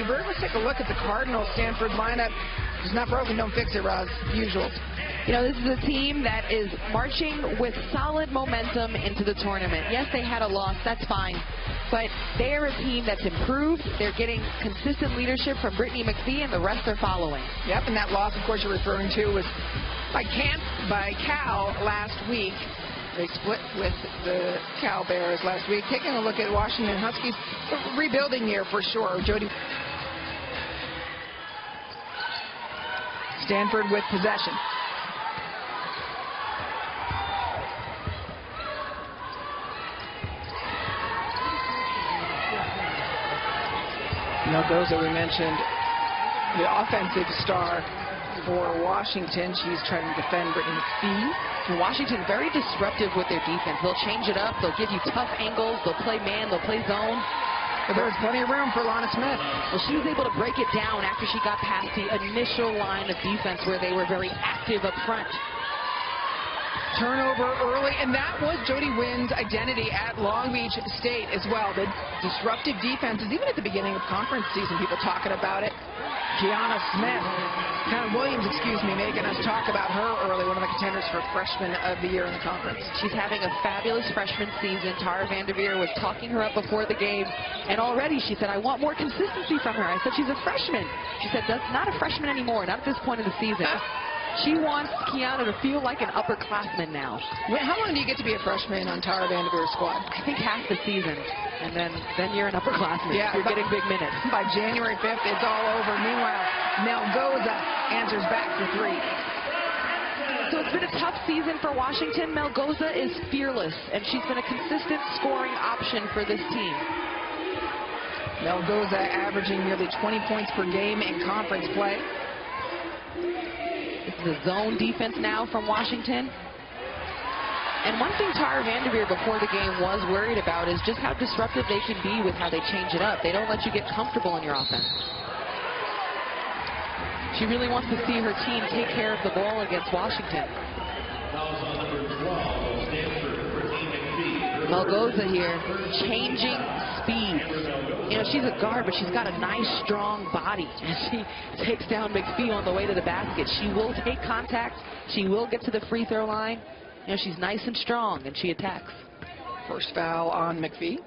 Bird. Let's take a look at the Cardinals Stanford lineup. It's not broken, don't fix it, Roz. Usual. You know, this is a team that is marching with solid momentum into the tournament. Yes, they had a loss, that's fine. But they're a team that's improved. They're getting consistent leadership from Brittany McPhee, and the rest are following. Yep, and that loss, of course, you're referring to was by Cal last week. They split with the Cal Bears last week. Taking a look at Washington Huskies, a rebuilding year for sure. Jody. Stanford with possession. Melgoza, we mentioned, the offensive star for Washington. She's trying to defend Brittany McPhee. Washington very disruptive with their defense. They'll change it up. They'll give you tough angles. They'll play man. They'll play zone. But there was plenty of room for Lana Smith. Well, she was able to break it down after she got past the initial line of defense where they were very active up front. Turnover early, and that was Jody Wynn's identity at Long Beach State as well. The disruptive defenses, even at the beginning of conference season, people talking about it. Kiana Williams, making us talk about her early, one of the contenders for freshman of the year in the conference. She's having a fabulous freshman season. Tara Vanderveer was talking her up before the game, and already she said, I want more consistency from her. I said, she's a freshman. She said, that's not a freshman anymore, not at this point in the season. She wants Kiana to feel like an upperclassman now. How long do you get to be a freshman on Tara Vanderveer's squad? I think half the season, and then you're an upperclassman. Yeah, you're getting big minutes. By January 5th, it's all over. Meanwhile, Melgoza answers back for three. So it's been a tough season for Washington. Melgoza is fearless, and she's been a consistent scoring option for this team. Melgoza averaging nearly 20 points per game in conference play. The zone defense now from Washington. And one thing Tara Vanderveer before the game was worried about is just how disruptive they can be with how they change it up. They don't let you get comfortable in your offense. She really wants to see her team take care of the ball against Washington. Melgoza here, changing speeds. You know, she's a guard, but she's got a nice, strong body. And she takes down McPhee on the way to the basket. She will take contact. She will get to the free throw line. You know, she's nice and strong, and she attacks. First foul on McPhee.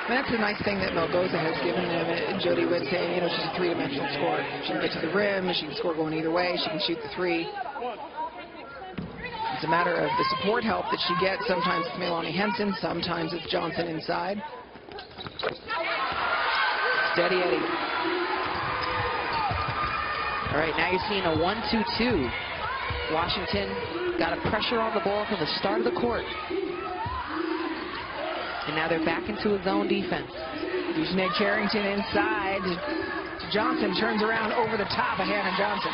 That's a nice thing that Melgoza has given them. Jody Wynn saying, you know, she's a three-dimensional scorer. She can get to the rim. She can score going either way. She can shoot the three. It's a matter of the support help that she gets. Sometimes it's Melanie Henson, sometimes it's Johnson inside. Steady Eddie. All right, now you're seeing a 1-2-2. Washington got a pressure on the ball from the start of the court. And now they're back into a zone defense. Brittany Carrington inside. Johnson turns around over the top of Hannah Johnson.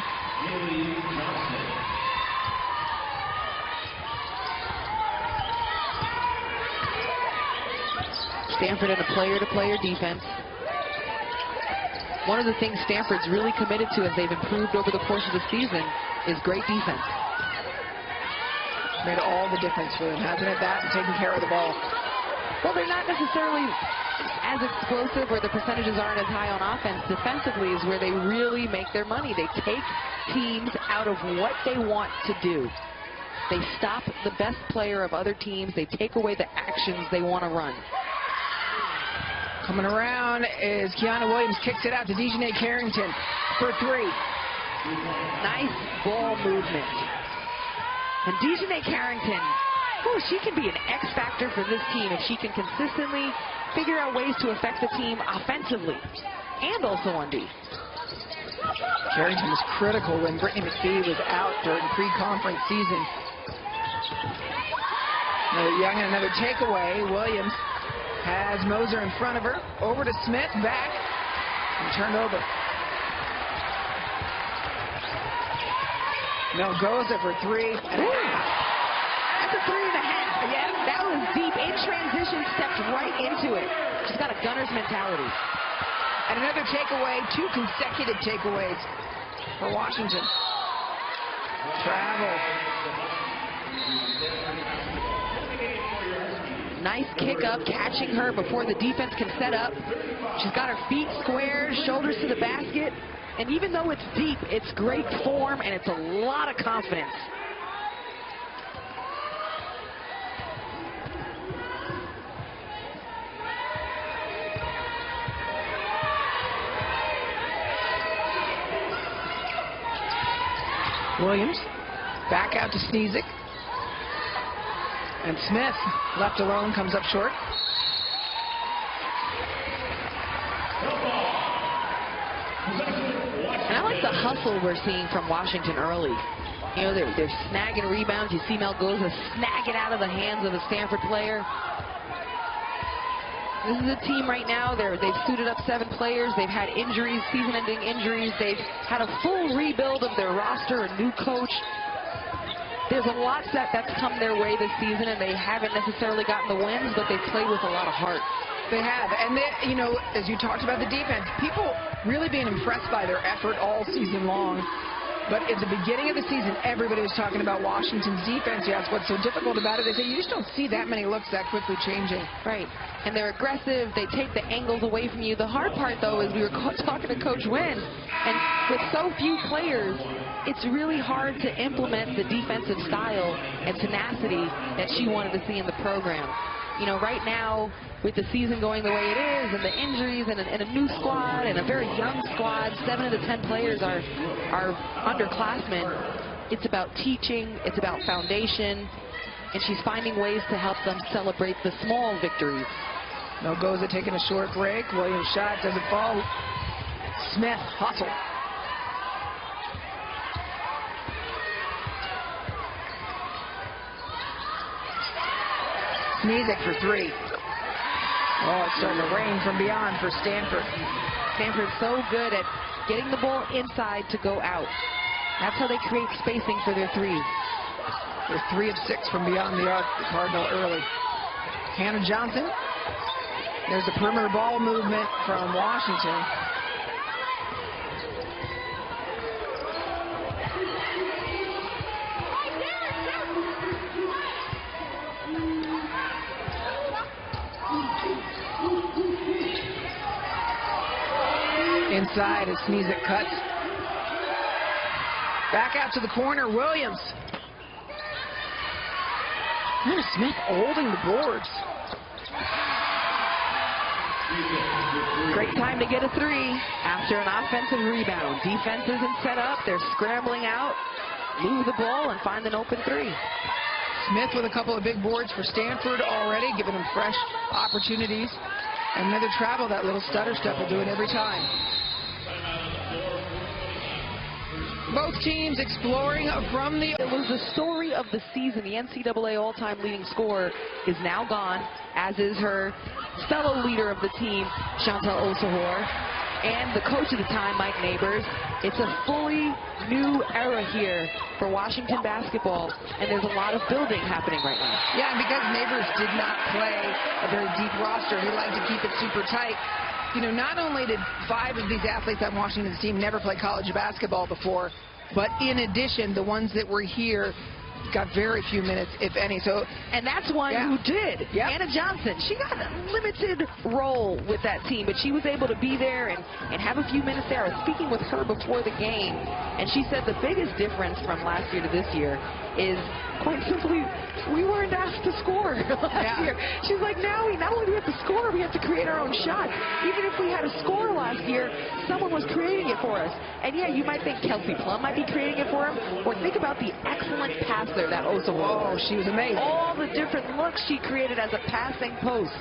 Stanford in a player-to-player defense. One of the things Stanford's really committed to as they've improved over the course of the season is great defense. Made all the difference for them, hasn't it? That and taking care of the ball. Well, they're not necessarily as explosive, or the percentages aren't as high on offense. Defensively is where they really make their money. They take teams out of what they want to do. They stop the best player of other teams. They take away the actions they want to run. Coming around is Kiana Williams, kicks it out to Brittany Carrington for three. Nice ball movement. And Brittany Carrington, oh, she can be an X factor for this team if she can consistently figure out ways to affect the team offensively and also on D. Carrington was critical when Brittany McPhee was out during pre-conference season. Another Young and another takeaway. Williams has Moser in front of her. Over to Smith, back, and turned over. Melgoza for three. And that's a 3.5. Yeah, that was deep. In transition, stepped right into it. She's got a gunner's mentality. And another takeaway, 2 consecutive takeaways for Washington. Travel. nice kick up, catching her before the defense can set up. She's got her feet squared, shoulders to the basket. And even though it's deep, it's great form, and it's a lot of confidence. Williams back out to Sneezik. And Smith, left alone, comes up short. And I like the hustle we're seeing from Washington early. You know, they're snagging rebounds. You see Melgoza snag it out of the hands of a Stanford player. This is a team right now, they've suited up 7 players. They've had injuries, season-ending injuries. They've had a full rebuild of their roster, a new coach. There's a lot that's come their way this season, and they haven't necessarily gotten the wins, but they've played with a lot of heart. They have, and they, you know, as you talked about the defense, people really being impressed by their effort all season long. But at the beginning of the season, everybody was talking about Washington's defense. You ask what's so difficult about it. They say you just don't see that many looks that quickly changing. Right. And they're aggressive. They take the angles away from you. The hard part, though, is we were talking to Coach Wynn, and with so few players, it's really hard to implement the defensive style and tenacity that she wanted to see in the program. You know, right now, with the season going the way it is, and the injuries, and a new squad, and a very young squad, 7 of the 10 players are underclassmen. It's about teaching, it's about foundation, and she's finding ways to help them celebrate the small victories. Melgoza taking a short break. Williams' shot doesn't fall. Smith, hustle. Sneezik for 3. Oh, it's starting to rain from beyond for Stanford. Stanford's so good at getting the ball inside to go out. That's how they create spacing for their threes. They're 3 of 6 from beyond the arc, the Cardinal early. Hannah Johnson. There's the perimeter ball movement from Washington. Inside as Sneezik cuts. Back out to the corner, Williams. Hannah Smith holding the boards. Great time to get a 3 after an offensive rebound. Defense isn't set up. They're scrambling out, move the ball, and find an open 3. Smith with a couple of big boards for Stanford already, giving them fresh opportunities. And another travel, that little stutter step will do it every time. Both teams exploring from the... It was the story of the season. The NCAA all-time leading scorer is now gone, as is her fellow leader of the team, Chantel Osahor, and the coach at the time, Mike Neighbors. It's a fully new era here for Washington basketball, and there's a lot of building happening right now. Yeah, and because Neighbors did not play a very deep roster, he liked to keep it super tight. You know, not only did 5 of these athletes on Washington's team never play college basketball before, but in addition, the ones that were here got very few minutes, if any. So, and that's one who did. Yep. Anna Johnson, she got a limited role with that team, but she was able to be there and have a few minutes there. I was speaking with her before the game, and she said the biggest difference from last year to this year is, quite simply, we weren't asked to score last year. She's like, now we not only do we have to score, we have to create our own shot. Even if we had a score last year, someone was creating it for us. And yeah, you might think Kelsey Plum might be creating it for him, or think about the excellent passer that Osahor. Oh, she was amazing. All the different looks she created as a passing post.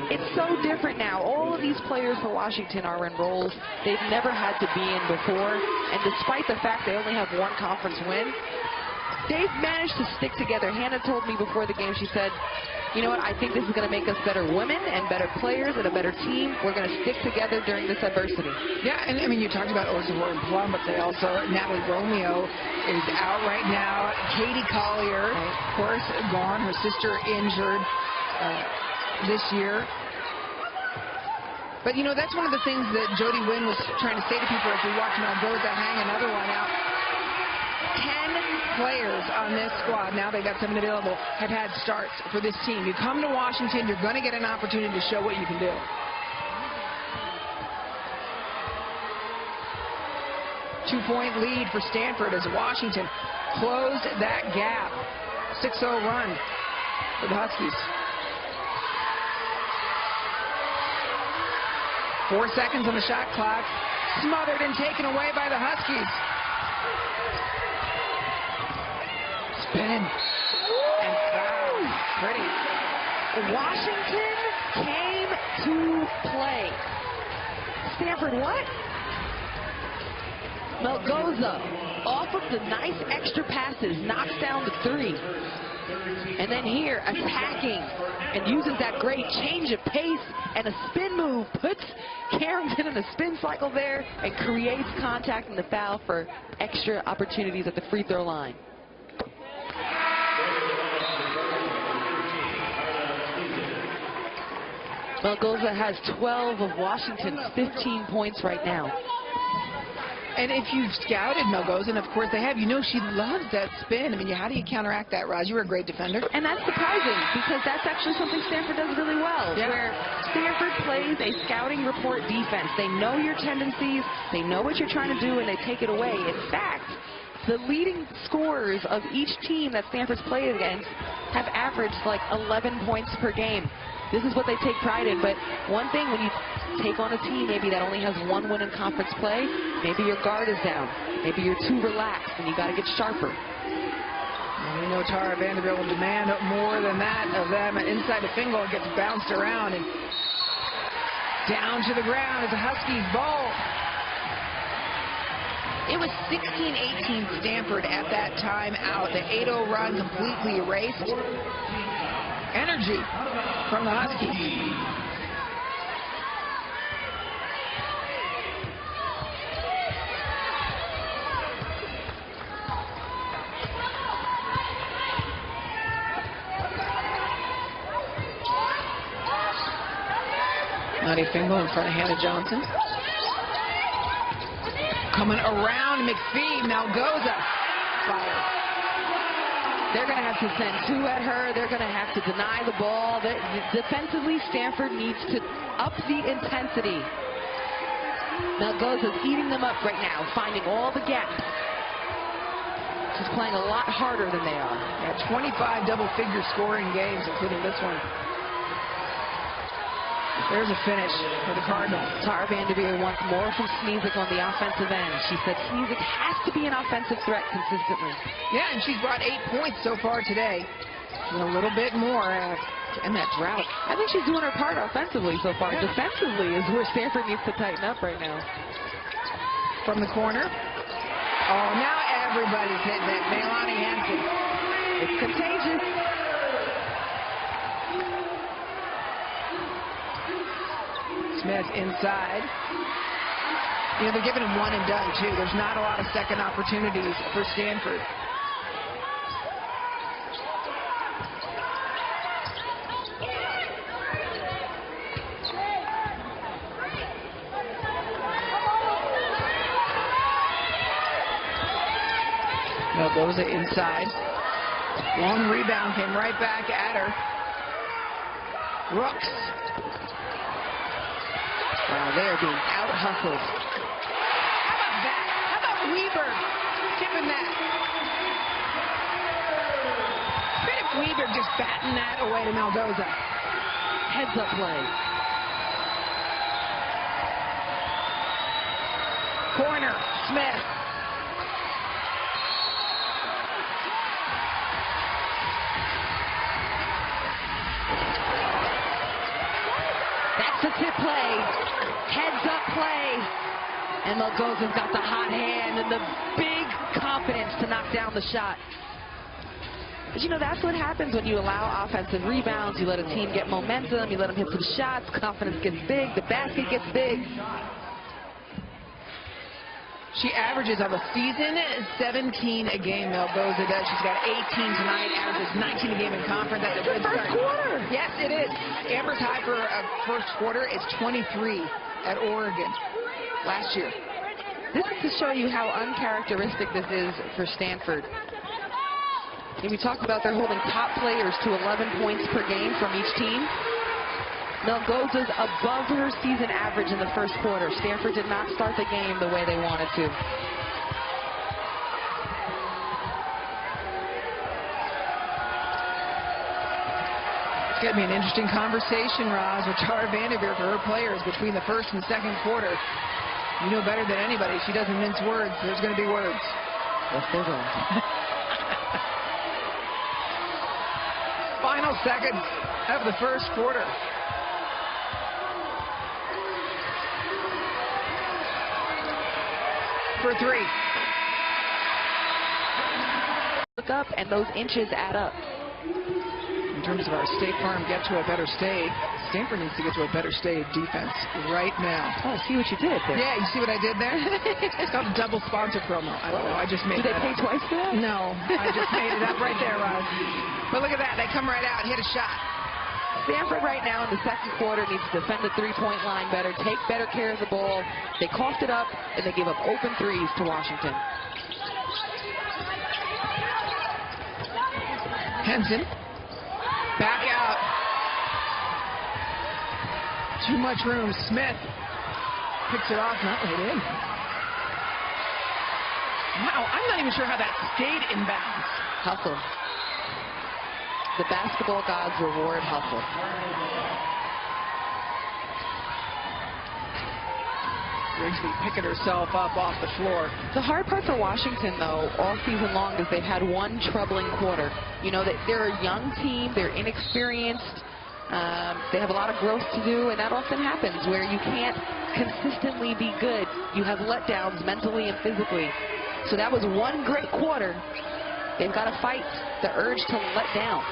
It's so different now. All of these players for Washington are in roles they've never had to be in before. And despite the fact they only have 1 conference win, they've managed to stick together. Hannah told me before the game, she said, you know what, I think this is going to make us better women and better players and a better team. We're going to stick together during this adversity. Yeah, and I mean, you talked about Osahor and Plum, but they also, Natalie Romeo is out right now. Katie Collier, of course, gone. Her sister injured this year. But, you know, that's one of the things that Jody Wynn was trying to say to people as we watch Melgoza hang another one out. 10 players on this squad, now they've got 7 available, have had starts for this team. You come to Washington, you're going to get an opportunity to show what you can do. Two-point lead for Stanford as Washington closed that gap. 6-0 run for the Huskies. 4 seconds on the shot clock. Smothered and taken away by the Huskies. Spin. And foul. Pretty. Washington came to play. Stanford what? Melgoza, off of the nice extra passes, knocks down the 3. And then here, attacking, and uses that great change of pace and a spin move, puts Carrington in a spin cycle there, and creates contact in the foul for extra opportunities at the free throw line. Melgoza has 12 of Washington's 15 points right now. And if you've scouted Melgoza, and of course they have, you know she loves that spin. I mean, how do you counteract that, Roz? You were a great defender. And that's surprising, because that's actually something Stanford does really well, where Stanford plays a scouting report defense. They know your tendencies, they know what you're trying to do, and they take it away. In fact, the leading scorers of each team that Stanford's played against have averaged like 11 points per game. This is what they take pride in. But one thing, when you take on a team maybe that only has 1 win in conference play, maybe your guard is down, maybe you're too relaxed, and you got to get sharper. And we know Tara Vanderbilt will demand more than that of them. And inside the finger gets bounced around and down to the ground as a Huskies ball. It was 16-18 Stanford at that time out. The 8-0 run completely erased. Energy from the Huskies. Maddie Fingal in front of Hannah Johnson. Coming around McPhee, Melgoza. Fire. They're going to have to send 2 at her. They're going to have to deny the ball. Defensively, Stanford needs to up the intensity. Melgoza's eating them up right now, finding all the gaps. She's playing a lot harder than they are. Yeah, 25 double-figure scoring games, including this one. There's a finish for the Cardinals. Tara Vanderbilt wants more from Sneezik on the offensive end. She said Sneezik has to be an offensive threat consistently. Yeah, and she's brought 8 points so far today. And a little bit more to end that drought. I think she's doing her part offensively so far. Yeah. Defensively is where Stanford needs to tighten up right now. From the corner. Oh, now everybody's hitting it. Melanie Hansen. It's contagious. Smith inside. You know, they're giving him one and done, too. There's not a lot of second opportunities for Stanford. Melgoza inside. Long rebound came right back at her. Brooks. Wow, they are being out-hustled. How about that? How about Weber tipping that? Brittany Weber just batting that away to Melgoza. Heads-up play. Corner, Smith. That's a tip play. Heads-up play. And Melgoza's got the hot hand and the big confidence to knock down the shot. But, you know, that's what happens when you allow offensive rebounds. You let a team get momentum. You let them hit some shots. Confidence gets big. The basket gets big. She averages of a season 17 a game, Melgoza does. She's got 18 tonight, averages 19 a game in conference. That's a good first start. Quarter. Yes, it is. Amber's high for a first quarter is 23 at Oregon last year. This is to show you how uncharacteristic this is for Stanford. And we talked about they're holding top players to 11 points per game from each team. Melgoza's above her season average in the first quarter. Stanford did not start the game the way they wanted to. It's going to be an interesting conversation, Roz, with Tara Vanderveer for her players between the first and second quarter. You know better than anybody, she doesn't mince words. There's going to be words. Yes, there will. Final seconds of the first quarter. For three. Look up, and those inches add up. In terms of our State Farm get to a better state, Stanford needs to get to a better state defense right now. Oh, see what you did there. Yeah, you see what I did there? It's called a double sponsor promo. I don't know. I just made Did they pay twice for that? No, I just made it up right there, Roz. But look at that. They come right out, hit a shot. Stanford right now in the second quarter needs to defend the three-point line better, take better care of the ball. They coughed it up, and they gave up open threes to Washington. Henson. Back out. Too much room. Smith picks it off, not laid in. Wow, I'm not even sure how that stayed in bounds. Hustle. The basketball gods reward hustle. Grigsby picking herself up off the floor. The hard part for Washington, though, all season long is they've had one troubling quarter. You know, that they're a young team, they're inexperienced, they have a lot of growth to do, and that often happens where you can't consistently be good. You have letdowns mentally and physically. So that was one great quarter. They've got to fight the urge to let down.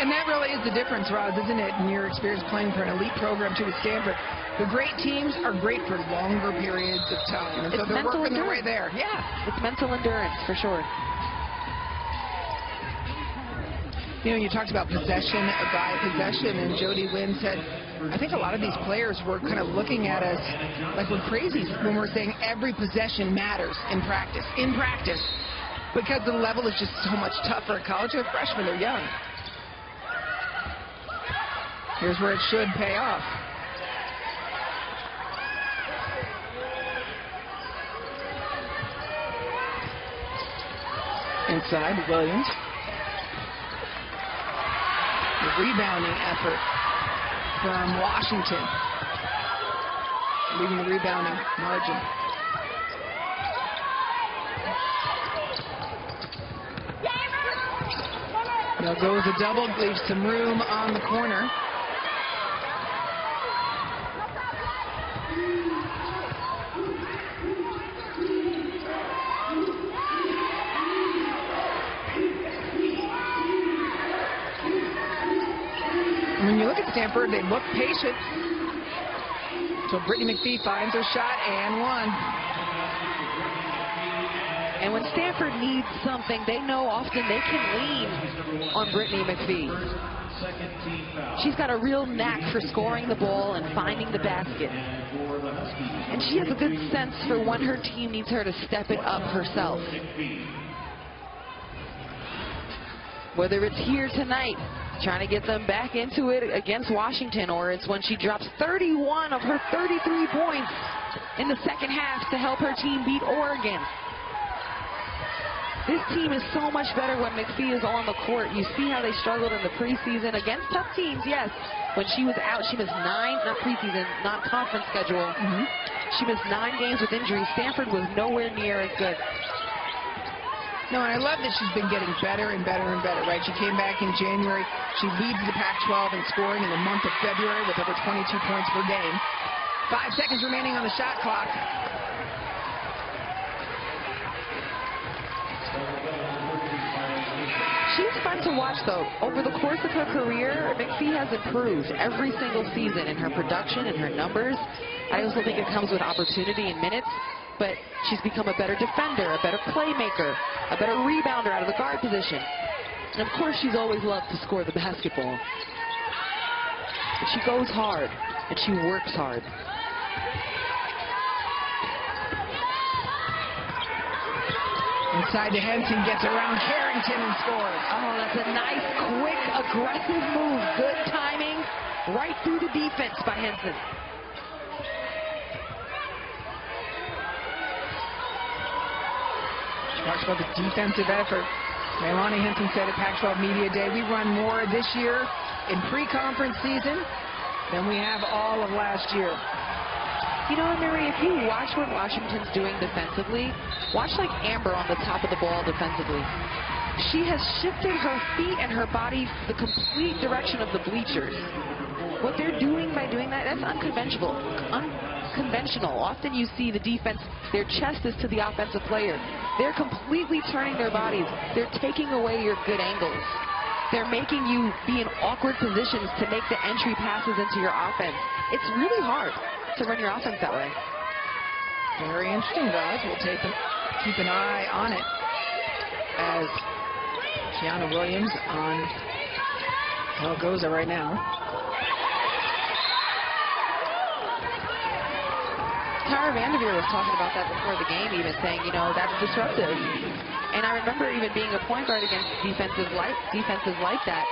And that really is the difference, Roz, isn't it, in your experience playing for an elite program too with Stanford. The great teams are great for longer periods of time. And so they're working their way there. Yeah. It's mental endurance, for sure. You know, you talked about possession by possession, and Jody Wynn said, I think a lot of these players were kind of looking at us like we're crazy when we're saying every possession matters in practice. In practice. Because the level is just so much tougher at college. They're freshmen, they're young. Here's where it should pay off. Inside, Williams. The rebounding effort from Washington. Leading the rebounding margin. Now goes a double, leaves some room on the corner. When you look at Stanford, they look patient. So Brittany McPhee finds her shot and one. And when Stanford needs something, they know often they can lean on Brittany McPhee. She's got a real knack for scoring the ball and finding the basket. And she has a good sense for when her team needs her to step it up herself. Whether it's here tonight, trying to get them back into it against Washington, or it's when she drops 31 of her 33 points in the second half to help her team beat Oregon. This team is so much better when McPhee is on the court. You see how they struggled in the preseason against tough teams, yes. When she was out, she missed 9, not preseason, not conference schedule. She missed 9 games with injuries. Stanford was nowhere near as good. No, and I love that she's been getting better and better and better, right? She came back in January. She leads the Pac-12 in scoring in the month of February with over 22 points per game. 5 seconds remaining on the shot clock. She's fun to watch, though. Over the course of her career, McPhee has improved every single season in her production and her numbers. I also think it comes with opportunity and minutes. But she's become a better defender, a better playmaker, a better rebounder out of the guard position. And of course, she's always loved to score the basketball. But she goes hard, and she works hard. Inside to Henson, gets around Carrington and scores. Oh, that's a nice, quick, aggressive move. Good timing, right through the defense by Henson. She talks about the defensive effort. Leilani Henson said at Pac-12 Media Day, we run more this year in pre-conference season than we have all of last year. You know, Mary, if you watch what Washington's doing defensively, watch like Amber on the top of the ball defensively. She has shifted her feet and her body the complete direction of the bleachers. What they're doing by doing that, that's unconventional. Often you see the defense, their chest is to the offensive player. They're completely turning their bodies. They're taking away your good angles. They're making you be in awkward positions to make the entry passes into your offense. It's really hard to run your offense that way. Very interesting, guys. We'll keep an eye on it as Kiana Williams on Zaragoza right now. Tara Vanderveer was talking about that before the game, even saying, you know, that's disruptive. And I remember even being a point guard against defenses like that.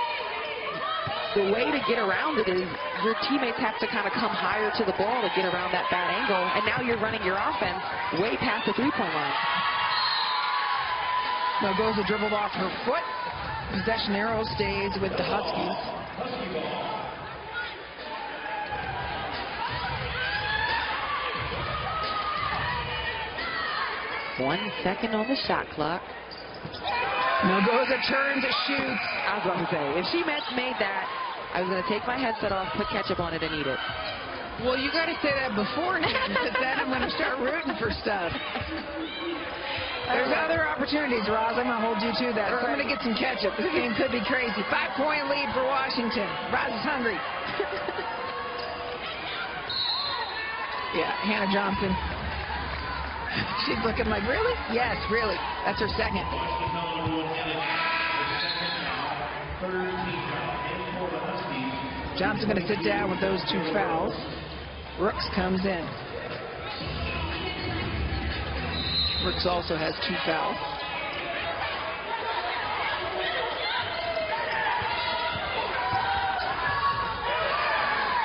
The way to get around it is your teammates have to kind of come higher to the ball to get around that bad angle, and now you're running your offense way past the three-point line. Zaragoza dribbled off her foot. Possession arrow stays with the Huskies. 1 second on the shot clock. Zaragoza turns, shoots. I was going to say, if she made that, I was going to take my headset off, put ketchup on it, and eat it. Well, you got to say that beforehand, because then I'm going to start rooting for stuff. There's other opportunities, Roz. I'm going to hold you to that. So I'm going to get some ketchup. This game could be crazy. 5-point lead for Washington. Roz is hungry. Yeah, Hannah Johnson. She's looking like, really? Yes, really. That's her second. Johnson going to sit down with those 2 fouls. Brooks comes in. Brooks also has 2 fouls.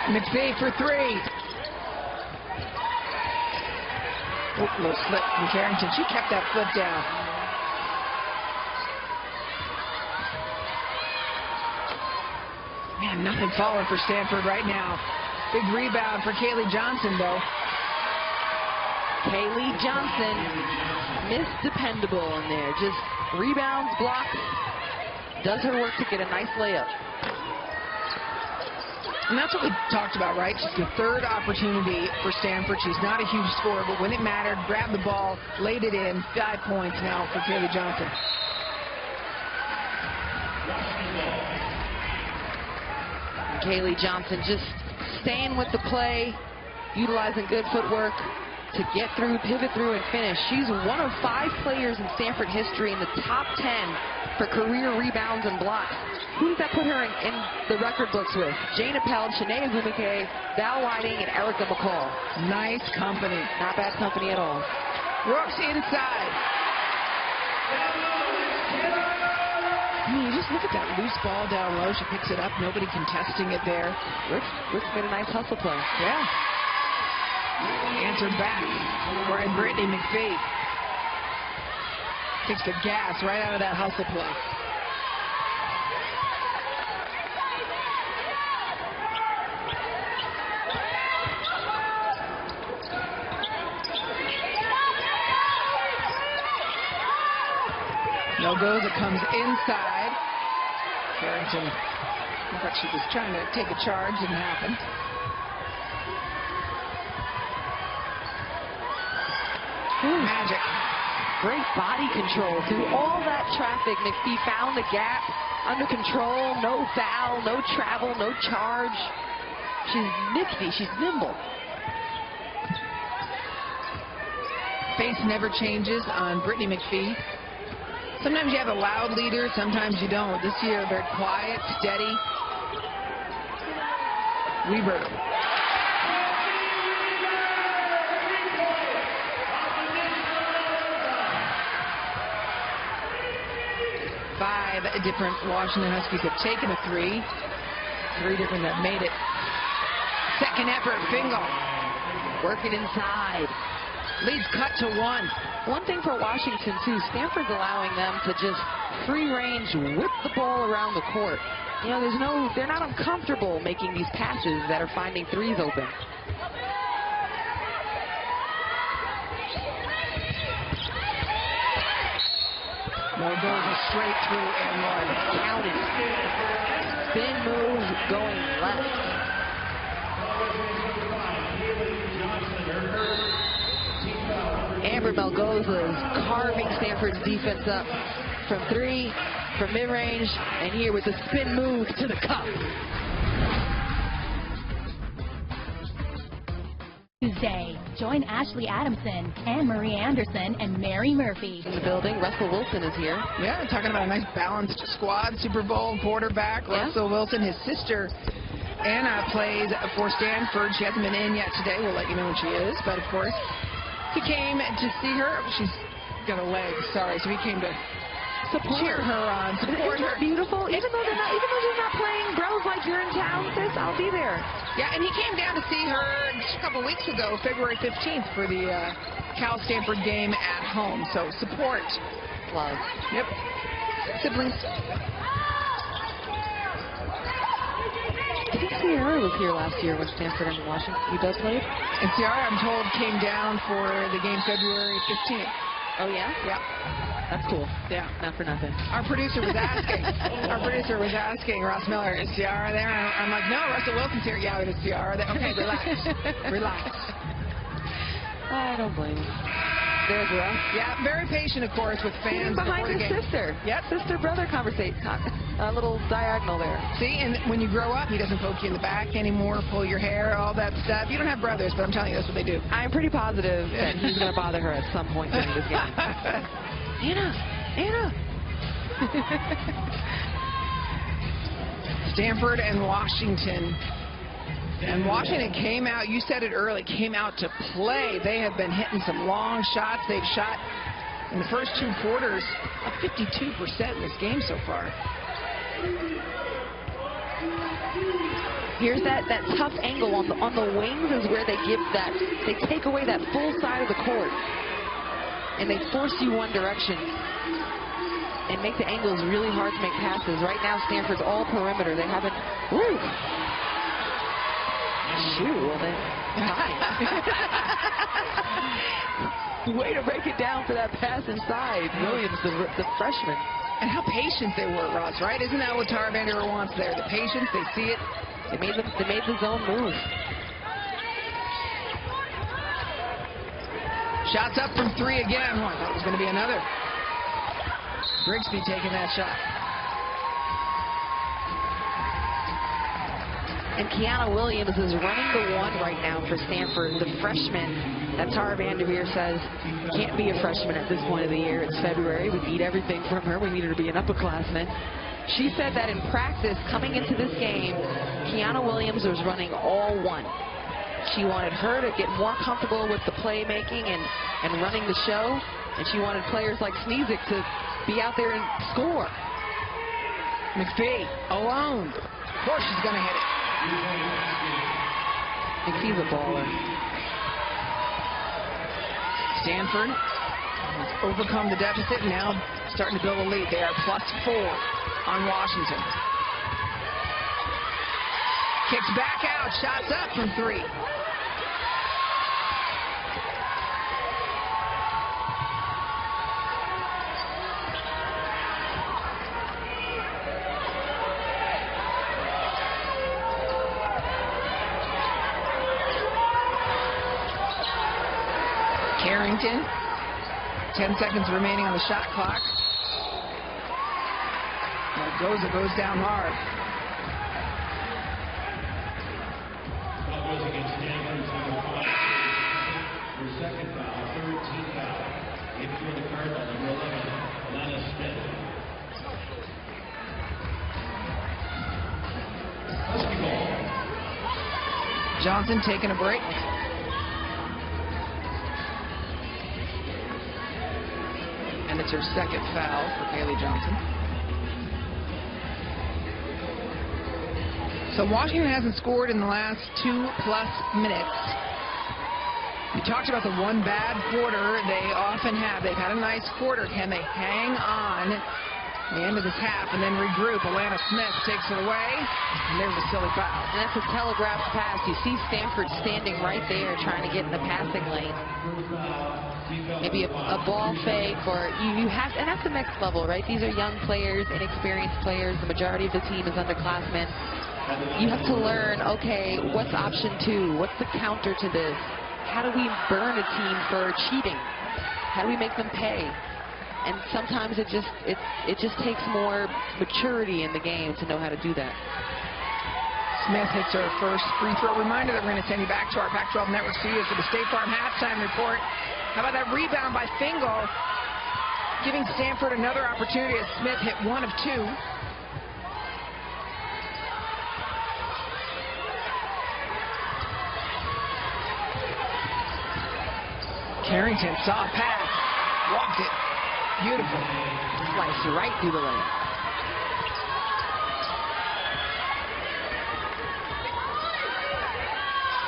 McPhee for 3. Little slip from Carrington. She kept that foot down. Man, nothing falling for Stanford right now. Big rebound for Kaylee Johnson, though. Kaylee Johnson, Miss Dependable in there. Just rebounds, blocks, does her work to get a nice layup. And that's what we talked about, right? Just the 3rd opportunity for Stanford. She's not a huge scorer, but when it mattered, grabbed the ball, laid it in. 5 points now for Kaylee Johnson. Kaylee Johnson just staying with the play, utilizing good footwork to get through, pivot through, and finish. She's one of 5 players in Stanford history in the top 10 for career rebounds and blocks. Who does that put her in the record books with? Jane Appel, Shanae Azumike, Val Whiting, and Erica McCall. Nice company. Not bad company at all. Brooks inside. I mean, you just look at that loose ball down low. She picks it up. Nobody contesting it there. Brooks made a nice hustle play. Yeah. Answered back for Brittany McPhee. Takes the gas right out of that hustle play. Zaragoza comes inside. Carrington looked like she was trying to take a charge. Didn't happen. Magic. Great body control through all that traffic. McPhee found the gap, under control, no foul, no travel, no charge. She's nifty, she's nimble. Face never changes on Brittany McPhee. Sometimes you have a loud leader, sometimes you don't. This year, very quiet, steady. Weber. 5 different Washington Huskies have taken a 3. 3 different that made it. Second effort, Fingal. Working inside. Leads cut to 1. One thing for Washington, too, Stanford's allowing them to just free range, whip the ball around the court. You know, they're not uncomfortable making these passes that are finding threes open. No goes straight through and one. Counted. Spin move going left. Amber Melgoza is carving Stanford's defense up from 3, from mid-range, and here with the spin move to the cup. Tuesday, join Ashley Adamson, Anne-Marie Anderson, and Mary Murphy. In the building, Russell Wilson is here. Yeah, talking about a nice balanced squad. Super Bowl quarterback, Yeah. Russell Wilson. His sister, Anna, plays for Stanford. She hasn't been in yet today. We'll let you know when she is. But, of course, he came to see her. She's got a leg, sorry. So he came to cheer her on, support Isn't her. that beautiful? Even though they're not playing, bros, like you're in town, sis, I'll be there. Yeah, and he came down to see her just a couple weeks ago, February 15th, for the Cal-Stanford game at home. So support. Love. Yep. Siblings. I think Sierra was here last year when Stanford and Washington both played. And Ciara, I'm told, came down for the game February 15th. Oh, yeah? Yeah. That's cool. Yeah. Not for nothing. Our producer was asking. Ross Miller, is Ciara there? I'm like, no, Russell Wilson's here. Yeah, it is Ciara there. Okay, relax. Relax. I don't blame you. There's Russ. Yeah, very patient, of course, with fans. Behind before the his game. sister. Yep. Sister-brother conversation. A little diagonal there. See, and when you grow up, he doesn't poke you in the back anymore, pull your hair, all that stuff. You don't have brothers, but I'm telling you, that's what they do. I'm pretty positive that he's going to bother her at some point during this game. Anna! Stanford and Washington. And Washington came out, you said it early, came out to play. They have been hitting some long shots. They've shot in the first 2 quarters 52% in this game so far. Here's that tough angle on the wings is where they take away that full side of the court. And they force you one direction and make the angles really hard to make passes. Right now, Stanford's all perimeter. They haven't. Woo! Shoot, well then. Way to break it down for that pass inside. Williams, the freshman. And how patient they were, Ross, right? Isn't that what Tara Vanderveer wants there? The patience, they see it. They made the zone move. Shots up from 3 again. Oh, I thought it was going to be another. Grigsby taking that shot. And Kiana Williams is running the 1 right now for Stanford, the freshman that Tara Vanderveer says can't be a freshman at this point of the year. It's February. We need everything from her. We need her to be an upperclassman. She said that in practice, coming into this game, Kiana Williams was running all 1. She wanted her to get more comfortable with the playmaking and running the show, and she wanted players like Sneezik to be out there and score. McPhee alone. Of course she's going to hit it. McPhee's a baller. Stanford has overcome the deficit and now starting to build a lead. They are +4 on Washington. Kicks back out, shots up from 3. Carrington, 10 seconds remaining on the shot clock. Melgoza goes down hard. Johnson taking a break. And it's her second foul for Kaylee Johnson. So Washington hasn't scored in the last 2+ minutes. We talked about the one bad quarter they often have. They've had a nice quarter. Can they hang on the end of this half and then regroup? Alana Smith takes it away, and there's a silly foul. And that's a telegraphed pass. You see Stanford standing right there trying to get in the passing lane. Maybe a ball fake, or you have, and that's the next level, right? These are young players, inexperienced players. The majority of the team is underclassmen. You have to learn, okay, what's option 2? What's the counter to this? How do we burn a team for cheating? How do we make them pay? And sometimes it just takes more maturity in the game to know how to do that. Smith hits her first free throw. Reminder that we're going to send you back to our Pac-12 Network studios for the State Farm halftime report. How about that rebound by Fingal, giving Stanford another opportunity as Smith hit 1 of 2. Carrington saw a pass, walked it. Beautiful. Slice right through the lane.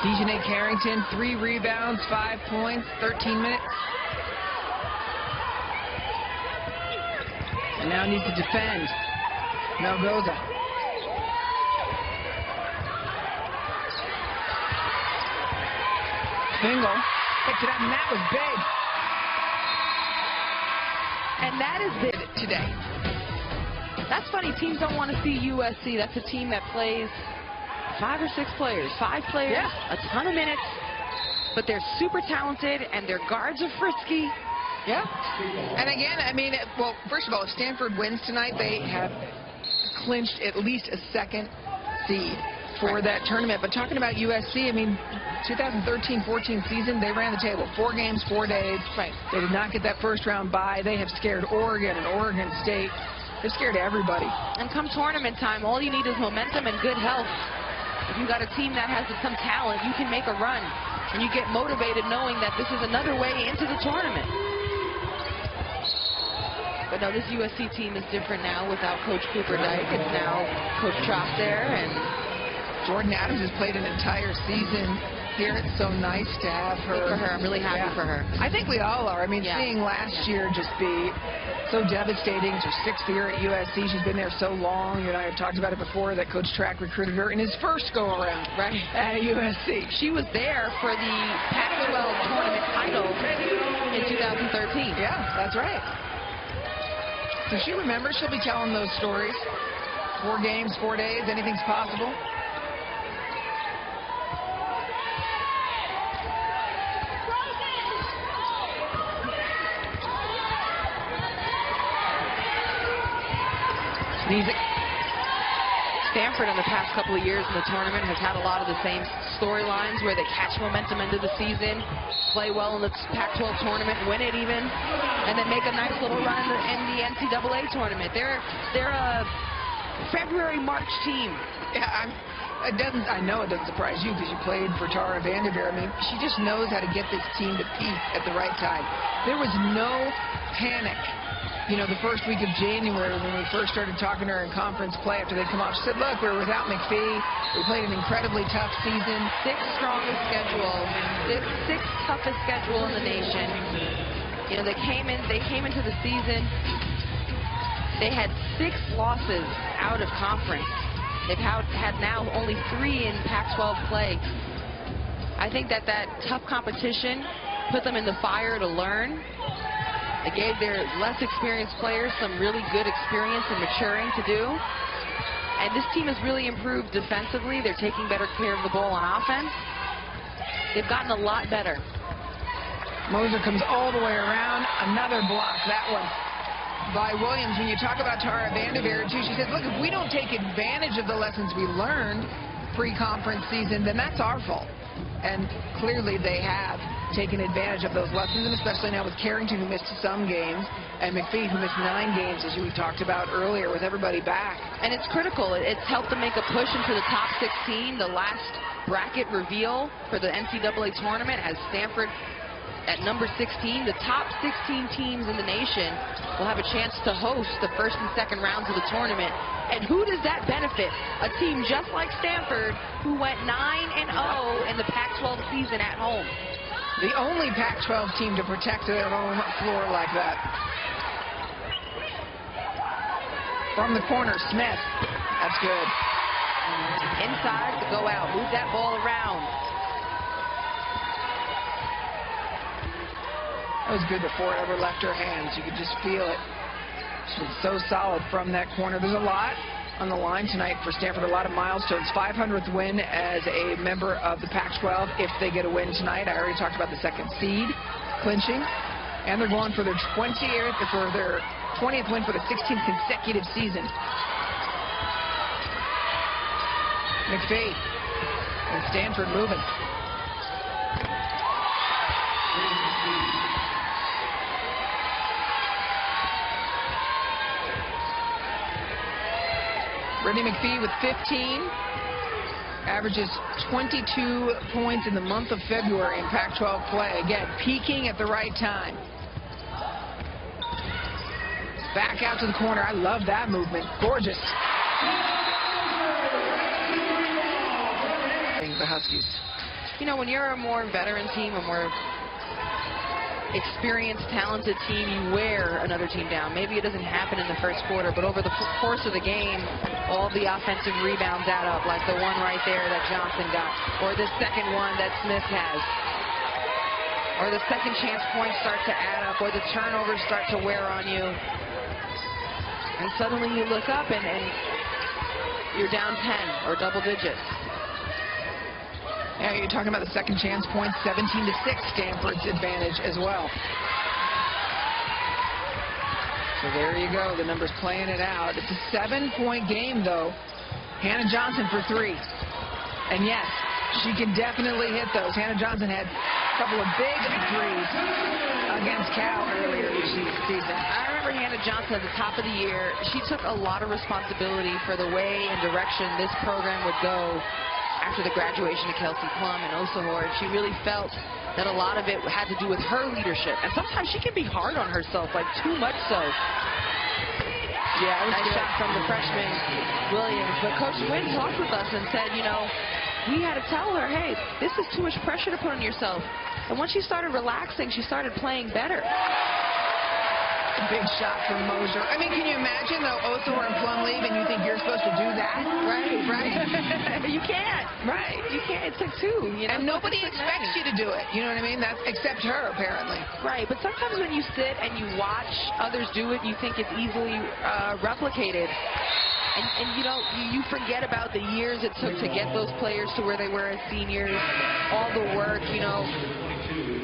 Dejanay Carrington, 3 rebounds, 5 points, 13 minutes. And now needs to defend. Melgoza. Fingal picks it up, and that was big. And that is it Today. That's funny. Teams don't want to see USC. That's a team that plays 5 or 6 players, 5 players, Yeah. a ton of minutes, but they're super talented and their guards are frisky. Yeah. And again, I mean, well, first of all, if Stanford wins tonight, they have clinched at least a 2nd seed for that tournament. But talking about USC, I mean, 2013-14 season, they ran the table. 4 games, 4 days. Right. They did not get that first round bye. They have scared Oregon and Oregon State. They've scared everybody. And come tournament time, all you need is momentum and good health. If you got a team that has some talent, you can make a run. And you get motivated knowing that this is another way into the tournament. But no, this USC team is different now without Coach Cooper Dyke. It's now Coach Trop there, and Jordan Adams has played an entire season here. It's so nice to have her. good for her. I'm really happy for her. I think we all are. I mean, Yeah. seeing last year just be so devastating. It's her 6th year at USC. She's been there so long. You and I have talked about it before that Coach Track recruited her in his first go-around Right. at USC. She was there for the Pac-12 tournament title in 2013. Yeah, that's right. Does she remember? She'll be telling those stories. 4 games, 4 days, anything's possible. Music. Stanford in the past couple of years in the tournament has had a lot of the same storylines where they catch momentum into the season, play well in the Pac-12 tournament, win it even, and then make a nice little run in the NCAA tournament. They're a February, March team. Yeah, I know it doesn't surprise you because you played for Tara Vanderveer. I mean, she just knows how to get this team to peak at the right time. There was no panic. You know, the first week of January when we first started talking to her in conference play after they come off, she said, look, we were without McPhee. We played an incredibly tough season. 6th strongest schedule, sixth toughest schedule in the nation. You know, they came into the season, they had 6 losses out of conference. They've had now only 3 in Pac-12 play. I think that tough competition put them in the fire to learn. It gave their less experienced players some really good experience and maturing to do. And this team has really improved defensively. They're taking better care of the ball on offense. They've gotten a lot better. Moser comes all the way around. Another block. That one by Williams. When you talk about Tara Vanderveer, too, she says, look, if we don't take advantage of the lessons we learned pre-conference season, then that's our fault. And clearly they have taken advantage of those lessons, and especially now with Carrington, who missed some games, and McPhee, who missed 9 games, as we talked about earlier, with everybody back. And it's critical. It's helped them make a push into the top 16. The last bracket reveal for the NCAA tournament has Stanford at number 16. The top 16 teams in the nation will have a chance to host the first and second rounds of the tournament. And who does that benefit? A team just like Stanford, who went 9-0 in the Pac-12 season at home. The only Pac-12 team to protect their home floor like that. From the corner, Smith. That's good. Inside to go out. Move that ball around. That was good before it ever left her hands. You could just feel it. She's been so solid from that corner. There's a lot on the line tonight for Stanford, a lot of milestones. 500th win as a member of the Pac-12 if they get a win tonight. I already talked about the second seed clinching. And they're going for their 20th win for the 16th consecutive season. McPhee and Stanford moving. Brittany McPhee with 15, averages 22 points in the month of February in Pac-12 play. Again, peaking at the right time. Back out to the corner. I love that movement. Gorgeous. The Huskies. You know, when you're a more veteran team, a more experienced, talented team, you wear another team down. Maybe it doesn't happen in the first quarter, but over the course of the game, all the offensive rebounds add up, like the one right there that Johnson got, or the second one that Smith has, or the second chance points start to add up, or the turnovers start to wear on you. And suddenly you look up and you're down 10 or double digits. Yeah, you're talking about the second chance points, 17-6, Stanford's advantage as well. So there you go, the numbers playing it out. It's a 7-point game, though. Hannah Johnson for 3. And yes, she can definitely hit those. Hannah Johnson had a couple of big threes against Cal earlier this season. I remember Hannah Johnson at the top of the year. She took a lot of responsibility for the way and direction this program would go after the graduation of Kelsey Plum and Osahor. She really felt that a lot of it had to do with her leadership. And sometimes she can be hard on herself, like too much so. Yeah, nice shot from the freshman Williams. But Coach Wynn talked with us and said, you know, we had to tell her, hey, this is too much pressure to put on yourself. And once she started relaxing, she started playing better. Big shot from Mosier. I mean, can you imagine, though, Osahor and Plum leave and you think you're supposed to do that? Right. You can't. Right. You can't. It took 2. You know? And nobody expects you to do it. You know what I mean? That's except her, apparently. Right. But sometimes when you sit and you watch others do it, you think it's easily replicated. And you know, you forget about the years it took to get those players to where they were as seniors, all the work, you know.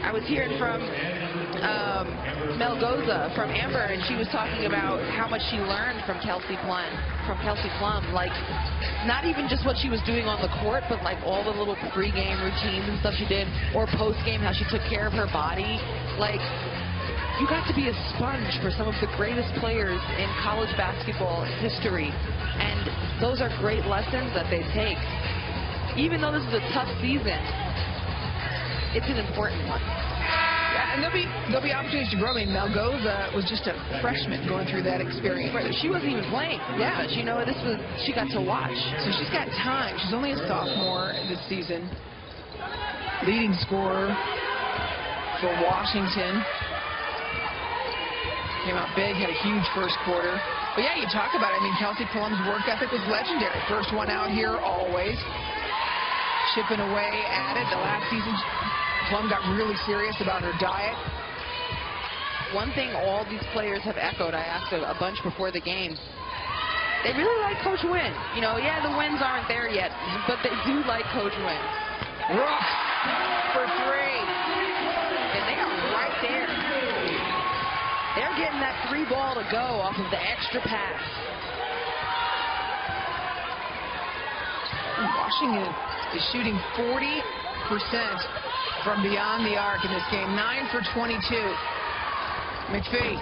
I was hearing from Mel Goza from Amber, and she was talking about how much she learned from Kelsey Plum, like not even just what she was doing on the court, but like all the little pre-game routines and stuff she did, or post-game, how she took care of her body. Like, you got to be a sponge for some of the greatest players in college basketball history, and those are great lessons that they take. Even though this is a tough season, it's an important one. Yeah, and there'll be opportunities to grow. I mean, Malgoza was just a freshman going through that experience. Right, she wasn't even playing. Yeah, but you know, she got to watch. So she's got time. She's only a sophomore this season. Leading scorer for Washington. Came out big, had a huge first quarter. But yeah, you talk about it. I mean, Kelsey Plum's work ethic was legendary. First one out here, always. Chipping away at it. The last season, Plum got really serious about her diet. One thing all these players have echoed, I asked a bunch before the game, they really like Coach Wynn. You know, yeah, the wins aren't there yet, but they do like Coach Wynn. Rook for 3. And they are right there. They're getting that 3 ball to go off of the extra pass. Washington is shooting 40% from beyond the arc in this game. 9 for 22. McPhee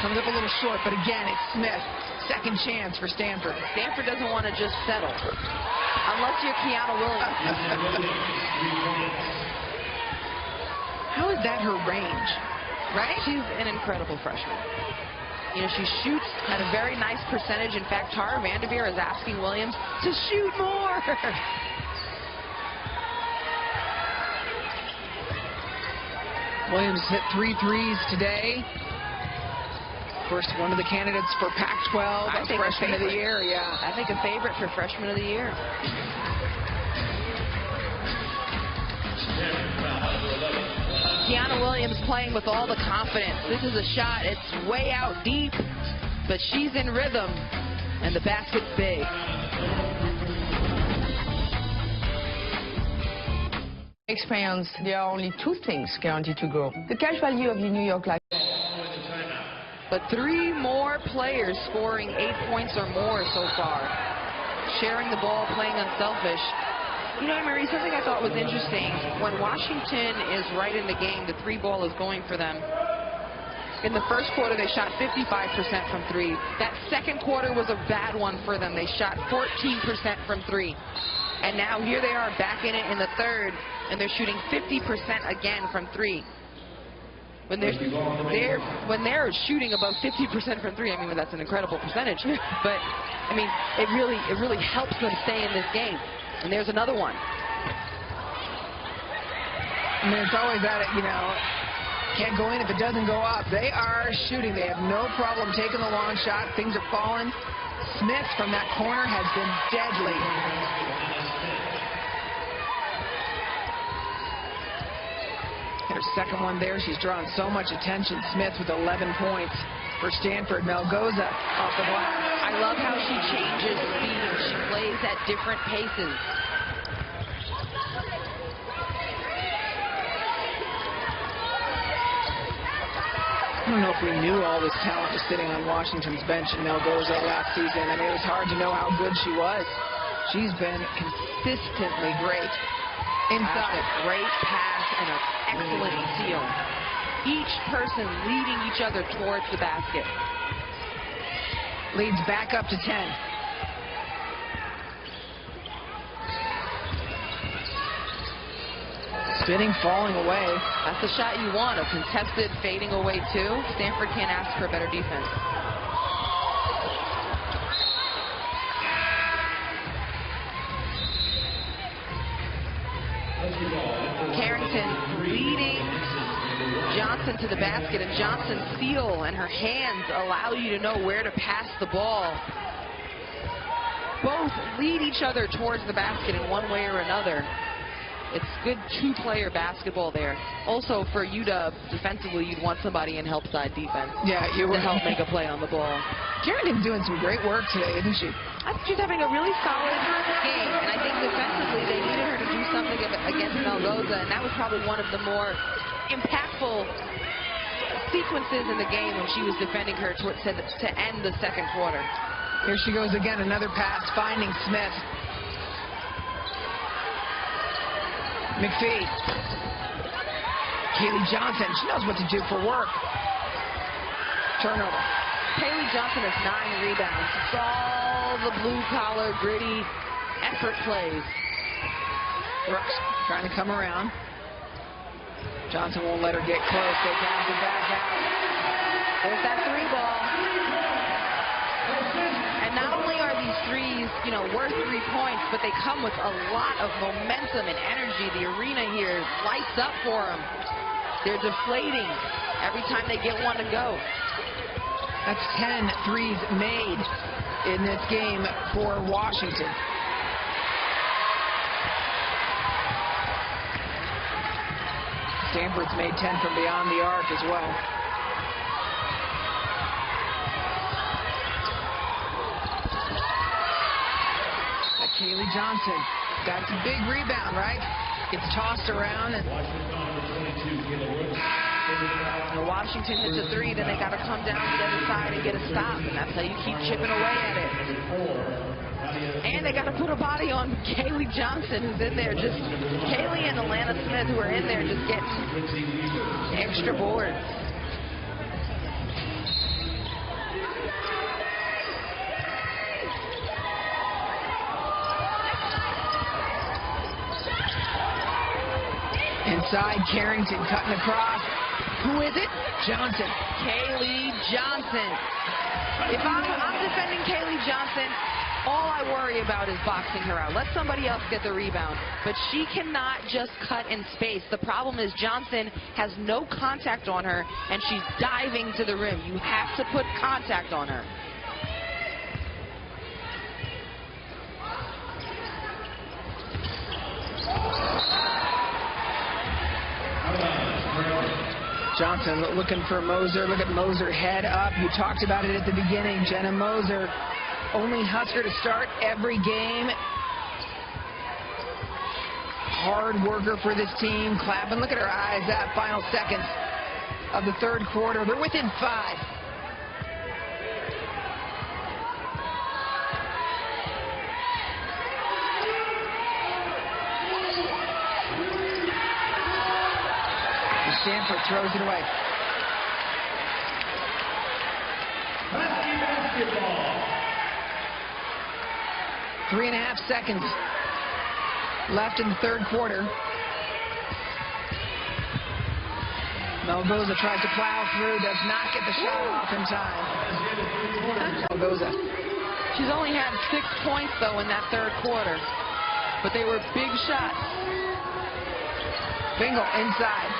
comes up a little short, but again, it's Smith. Second chance for Stanford. Stanford doesn't want to just settle. Unless you're Keanu Williams. How is is that her range? Right? She's an incredible freshman. You know, she shoots at a very nice percentage. In fact, Tara Vanderveer is asking Williams to shoot more. Williams hit 3 threes today. Of course, one of the candidates for Pac-12 freshman of the year. Yeah, I think a favorite for freshman of the year. Kiana Williams playing with all the confidence. This is a shot. It's way out deep, but she's in rhythm, and the basket's big. Experience, there are only 2 things guaranteed to grow. The cash value of the New York Life. But 3 more players scoring 8 points or more so far. Sharing the ball, playing unselfish. You know, Marie, something I thought was interesting. When Washington is right in the game, the 3 ball is going for them. In the first quarter, they shot 55% from 3. That second quarter was a bad one for them. They shot 14% from 3. And now here they are back in it in the third, and they're shooting 50% again from 3. When they're shooting above 50% from 3, I mean, that's an incredible percentage. But I mean, it really helps them stay in this game. And there's another one. I mean, it's always at it, you know, can't go in if it doesn't go up. They are shooting. They have no problem taking the long shot. Things are falling. Smith from that corner has been deadly. Her second one there. She's drawn so much attention. Smith with 11 points for Stanford. Melgoza off the glass. I love how she changes speed. She plays at different paces. I don't know if we knew all this talent was sitting on Washington's bench in Melgoza last season. I mean, it was hard to know how good she was. She's been consistently great. Inside. A great pass and an excellent steal. Each person leading each other towards the basket. Leads back up to 10. Spinning, falling away. That's the shot you want. A contested fading away too. Stanford can't ask for better defense. Carrington leading Johnson to the basket, and Johnson's feel and her hands allow you to know where to pass the ball. Both lead each other towards the basket in one way or another. It's good 2-player basketball there. Also for UW, defensively, you'd want somebody in help side defense. Yeah, you would to help make a play on the ball. Carrington's doing some great work today, isn't she? I think she's having a really solid game, and I think defensively they needed her to do something against Melgoza, and that was probably one of the more impactful sequences in the game when she was defending her to end the second quarter. Here she goes again, another pass, finding Smith. McPhee. Kaylee Johnson, she knows what to do for work. Turnover. Kaylee Johnson has 9 rebounds. It's all the blue-collar, gritty effort plays. Brooks trying to come around. Johnson won't let her get close. They bounce it back out. There's that 3 ball. And not only are these threes, you know, worth 3 points, but they come with a lot of momentum and energy. The arena here lights up for them. They're deflating every time they get one to go. That's 10 threes made in this game for Washington. Stanford's made 10 from beyond the arc as well. Kaylee Johnson, that's a big rebound, right? Gets tossed around, and Washington hits a 3, then they got to come down to the other side and get a stop, and that's how you keep chipping away at it. And they got to put a body on Kaylee Johnson, who's in there just, Kaylee and Alana Smith, who are in there just getting extra boards. Outside, Carrington cutting across. Who is it? Johnson. Kaylee Johnson. If I'm defending Kaylee Johnson, all I worry about is boxing her out. Let somebody else get the rebound. But she cannot just cut in space. The problem is Johnson has no contact on her, and she's diving to the rim. You have to put contact on her. Johnson looking for Moser. Look at Moser head up. You talked about it at the beginning. Jenna Moser, only Husker to start every game. Hard worker for this team. Clapping. Look at her eyes. That final seconds of the third quarter. They're within 5. Stanford throws it away. Basketball. 3.5 seconds left in the third quarter. Melgoza tries to plow through, does not get the shot off in time. Melgoza. She's only had 6 points, though, in that third quarter. But they were big shots. Bingle inside.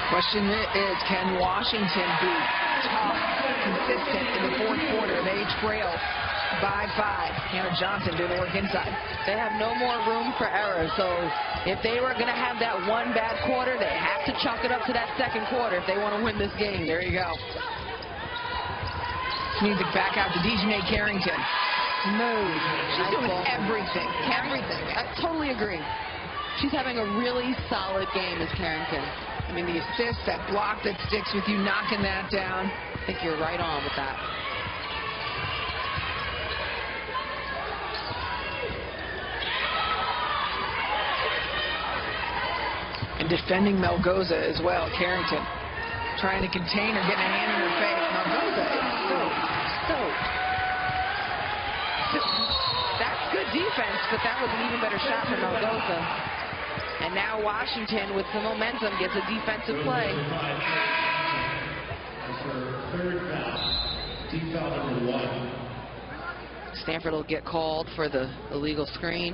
Question is, can Washington be tough, consistent in the fourth quarter? They trail by 5. Hannah Johnson doing the work inside. They have no more room for error. So if they were going to have that one bad quarter, they have to chalk it up to that second quarter if they want to win this game. There you go. Music back out to DJ Carrington. Move. She's doing everything. Everything. I totally agree. She's having a really solid game as Carrington. I mean, the assist, that block that sticks with you, knocking that down. I think you're right on with that. And defending Melgoza as well. Carrington trying to contain her, getting a hand in her face. Melgoza is that's good defense, but that was an even better shot for Melgoza. And now Washington, with some momentum, gets a defensive play. Stanford will get called for the illegal screen.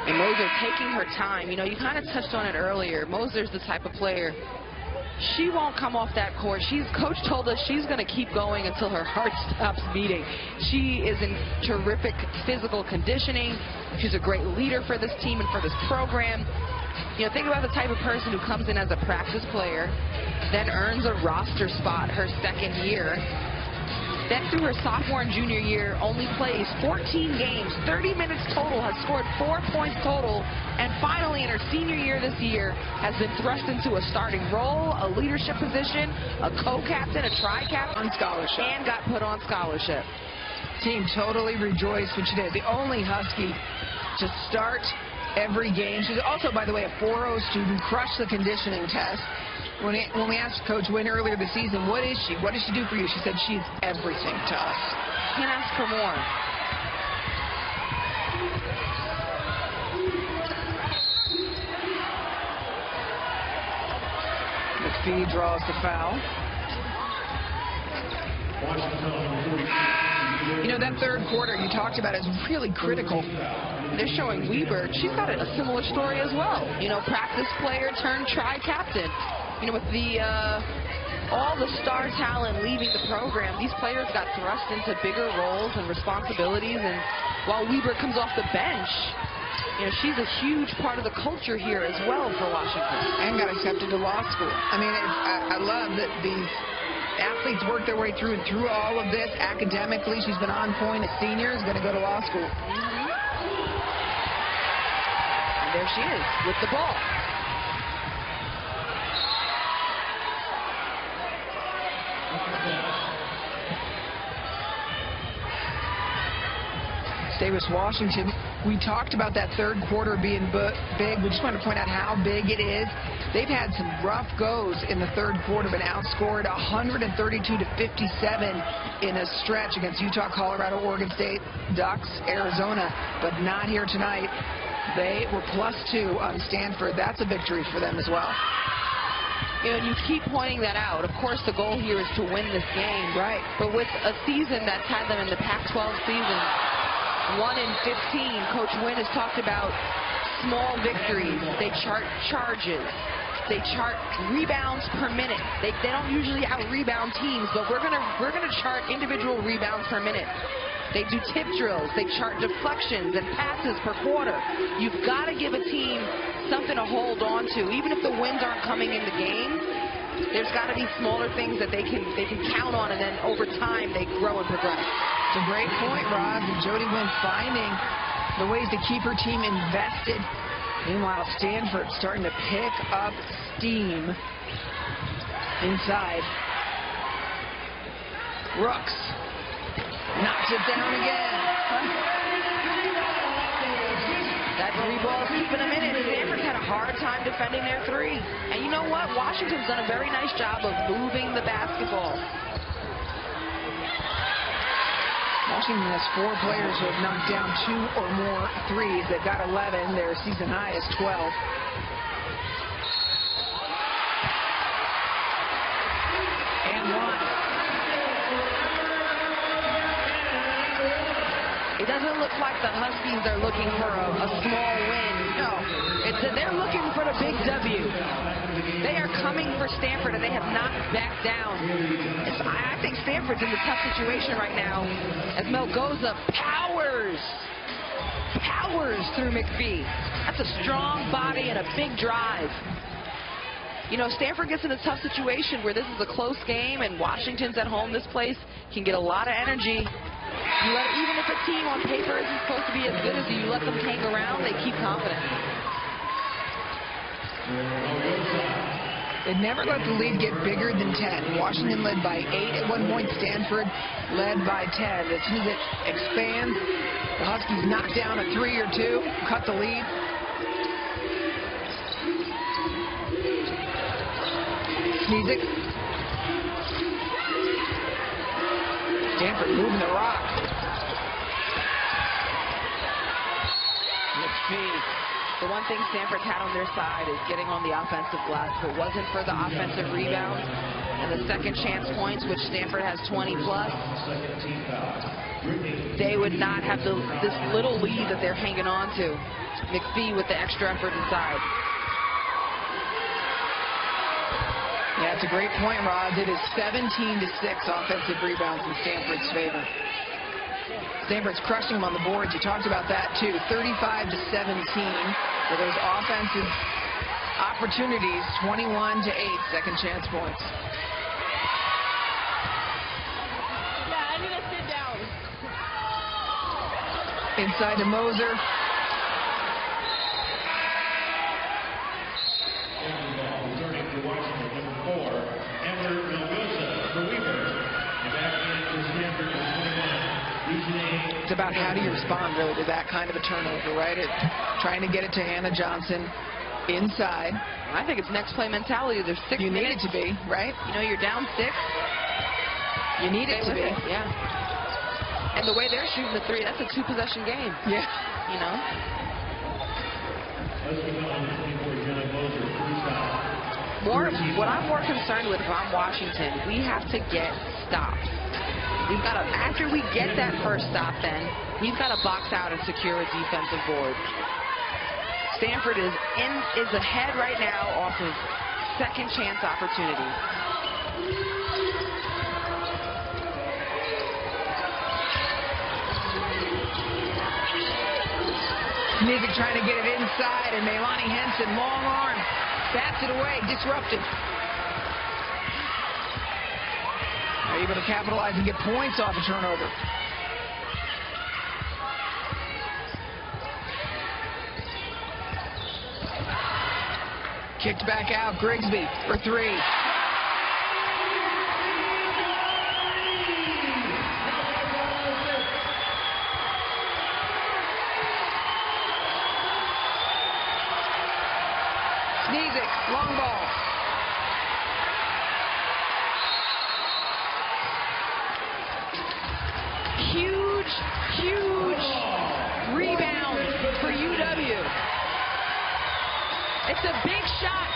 And Moser taking her time. You know, you kind of touched on it earlier. Moser's the type of player, she won't come off that court. Coach told us she's going to keep going until her heart stops beating. She is in terrific physical conditioning. She's a great leader for this team and for this program. You know, think about the type of person who comes in as a practice player, then earns a roster spot her second year. Then through her sophomore and junior year, only plays 14 games, 30 minutes total, has scored 4 points total, and finally in her senior year this year has been thrust into a starting role, a leadership position, a co-captain, a tri-captain, on scholarship, and got put on scholarship. Team totally rejoiced when she did. The only Husky to start every game. She's also, by the way, a 4.0 student, crushed the conditioning test. When we asked Coach Wynn earlier this season, what is she? What does she do for you? She said she's everything to us. Can't ask for more. McPhee draws the foul. You know, that third quarter you talked about is really critical. They're showing Weber. She's got a similar story as well. You know, practice player turned tri-captain. You know, with the all the star talent leaving the program, these players got thrust into bigger roles and responsibilities. And while Weber comes off the bench, you know, she's a huge part of the culture here as well for Washington. And got accepted to law school. I mean, I love that these athletes work their way through and through all of this academically. She's been on point. A senior is going to go to law school. And there she is with the ball. Davis Washington, we talked about that third quarter being big. We just want to point out how big it is. They've had some rough goes in the third quarter, been outscored 132-57 in a stretch against Utah, Colorado, Oregon State, Ducks, Arizona, but not here tonight. They were +2 on Stanford. That's a victory for them as well. You know, you keep pointing that out. Of course, the goal here is to win this game. Right. But with a season that's had them in the Pac-12 season, 1-15, Coach Wynn has talked about small victories. They chart charges. They chart rebounds per minute. They don't usually out-rebound teams, but we're gonna chart individual rebounds per minute. They do tip drills. They chart deflections and passes per quarter. You've got to give a team something to hold on to. Even if the wins aren't coming in the game, there's got to be smaller things that they can count on, and then over time they grow and progress. It's a great point, Roz, and Jody Wynn finding the ways to keep her team invested. Meanwhile, Stanford starting to pick up steam inside. Brooks knocks it down again. That three ball is keeping them in it. Stanford's had a hard time defending their three. And you know what? Washington's done a very nice job of moving the basketball. Washington has 4 players who have knocked down 2 or more threes. They've got 11. Their season high is 12. And 1. It doesn't look like the Huskies are looking for a small win. No, they're looking for the big W. They are coming for Stanford, and they have not backed down. I think Stanford's in a tough situation right now as Melgoza powers through McPhee. That's a strong body and a big drive. You know, Stanford gets in a tough situation where this is a close game, and Washington's at home. This place can get a lot of energy. Even if a team on paper isn't supposed to be as good as you let them hang around, they keep confident. They never let the lead get bigger than 10. Washington led by 8 at one point. Stanford led by 10. As soon as it expands, the Huskies knock down a 3 or 2, cut the lead. Sneezik. Stanford moving the rock. McPhee. The one thing Stanford's had on their side is getting on the offensive glass. If it wasn't for the offensive rebounds and the second chance points, which Stanford has 20+, they would not have this little lead that they're hanging on to. McPhee with the extra effort inside. Yeah, it's a great point, Roz. It is 17-6 offensive rebounds in Stanford's favor. Stanford's crushing them on the boards. You talked about that, too. 35-17 for those offensive opportunities. 21-8 second chance points. Yeah, I need to sit down. Inside to Moser. It's about how do you respond, really, to that kind of a turnover, right? Trying to get it to Hannah Johnson inside. I think it's next play mentality. There's 6 You need minutes. it to be, right? You know, you're down 6. You need it to be. Yeah. And the way they're shooting the 3, that's a 2-possession game. Yeah. You know? What I'm more concerned with if I'm Washington, we have to get stops. We've got to, after we get that first stop, then we've got to box out and secure a defensive board. Stanford is ahead right now off of second chance opportunity. Sneezik trying to get it inside, and Melanie Henson, long arm, bats it away, disrupted. Are able to capitalize and get points off a turnover. Kicked back out, Grigsby for 3. Sneezik, long ball. It's a big shot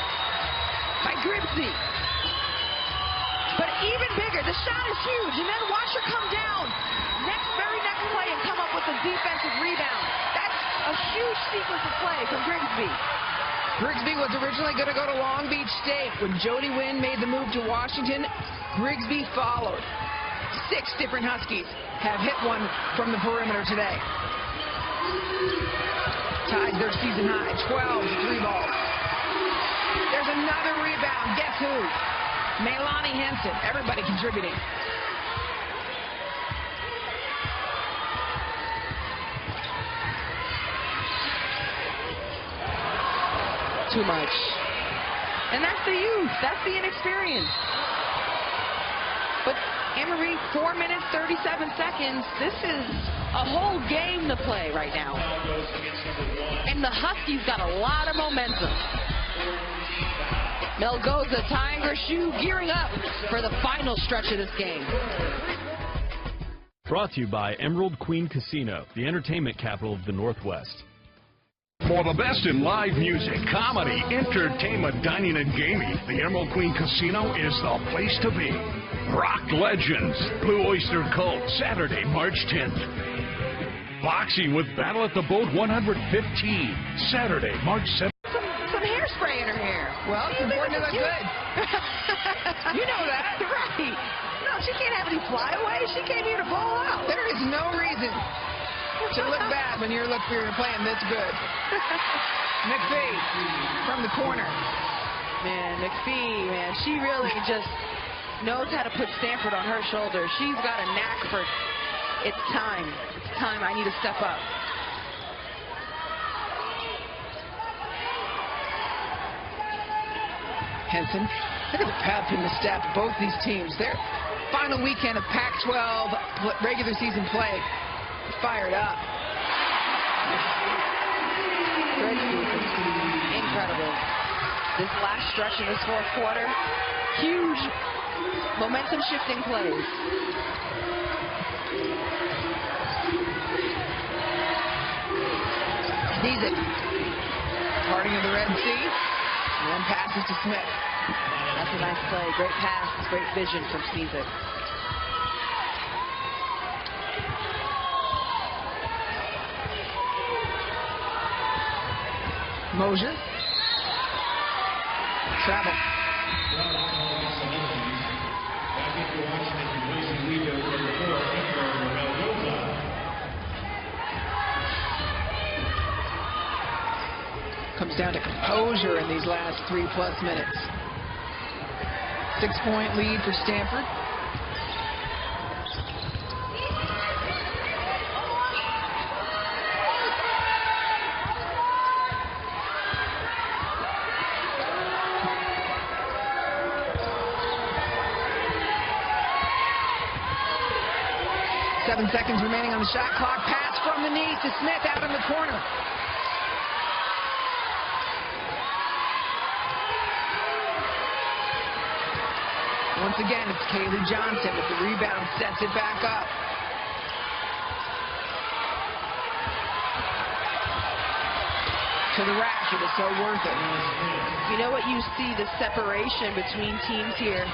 by Grigsby. But even bigger, the shot is huge, and then watch her come down very next play and come up with a defensive rebound. That's a huge sequence of play from Grigsby. Grigsby was originally going to go to Long Beach State. When Jody Wynn made the move to Washington, Grigsby followed. 6 different Huskies have hit one from the perimeter today. Tied their season high, 12 3-ball. There's another rebound. Guess who? Melanie Henson. Everybody contributing. Too much. And that's the youth. That's the inexperience. But Anne-Marie, 4 minutes, 37 seconds. This is a whole game to play right now. And the Huskies got a lot of momentum. Melgoza tying her shoe, gearing up for the final stretch of this game. Brought to you by Emerald Queen Casino, the entertainment capital of the Northwest. For the best in live music, comedy, entertainment, dining, and gaming, the Emerald Queen Casino is the place to be. Rock Legends, Blue Oyster Cult, Saturday, March 10th. Boxing with Battle at the Boat 115, Saturday, March 7th. Some hairspray in her hair. Well, it's important to look good. You know that. Right. No, she can't have any flyaway. She came here to ball out. There is no reason to look bad when you're playing this good. McPhee from the corner. Man, McPhee, man, she really just knows how to put Stanford on her shoulders. She's got a knack for it's time. It's time. I need to step up. Henson, look at the pep and the step of both these teams. Their final weekend of Pac-12 regular season play fired up. Incredible. This last stretch in this fourth quarter, huge momentum shifting plays. Sneeze it. Parting of the Red Sea. And then passes to Smith. That's a nice play. Great pass. Great vision from Sneeze. Mosier. Travel. Comes down to composure in these last 3+ minutes. 6-point lead for Stanford. Seven seconds remaining on the shot clock. Pass from the knee to Smith out in the corner. Once again, it's Kaylee Johnson with the rebound, sets it back up. To the rack, it was so worth it. You know what, you see the separation between teams here.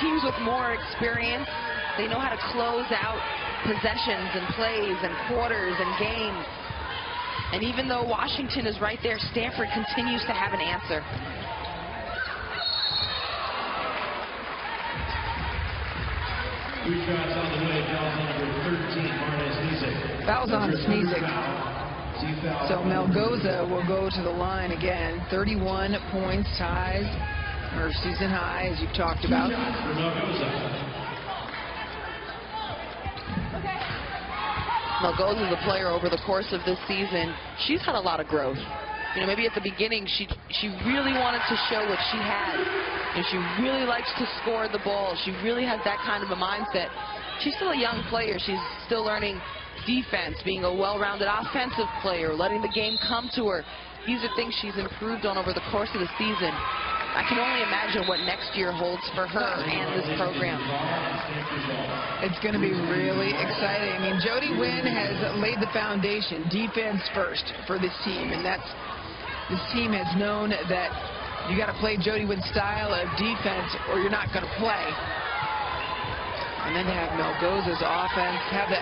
Teams with more experience, they know how to close out possessions and plays and quarters and games. And even though Washington is right there, Stanford continues to have an answer. Fouls on Sneezek. So Melgoza will go to the line again. 31 points, ties her season high, as you've talked about. Melgoza is a player over the course of this season. She's had a lot of growth. You know, maybe at the beginning she really wanted to show what she had. And she really likes to score the ball. She really has that kind of a mindset. She's still a young player. She's still learning defense, being a well-rounded offensive player, letting the game come to her. These are things she's improved on over the course of the season. I can only imagine what next year holds for her and this program. It's going to be really exciting. I mean, Jody Wynn has laid the foundation, defense first, for this team, and that's this team has known that you got to play Jody Wynn's style of defense or you're not going to play. And then to have Melgoza's offense, have the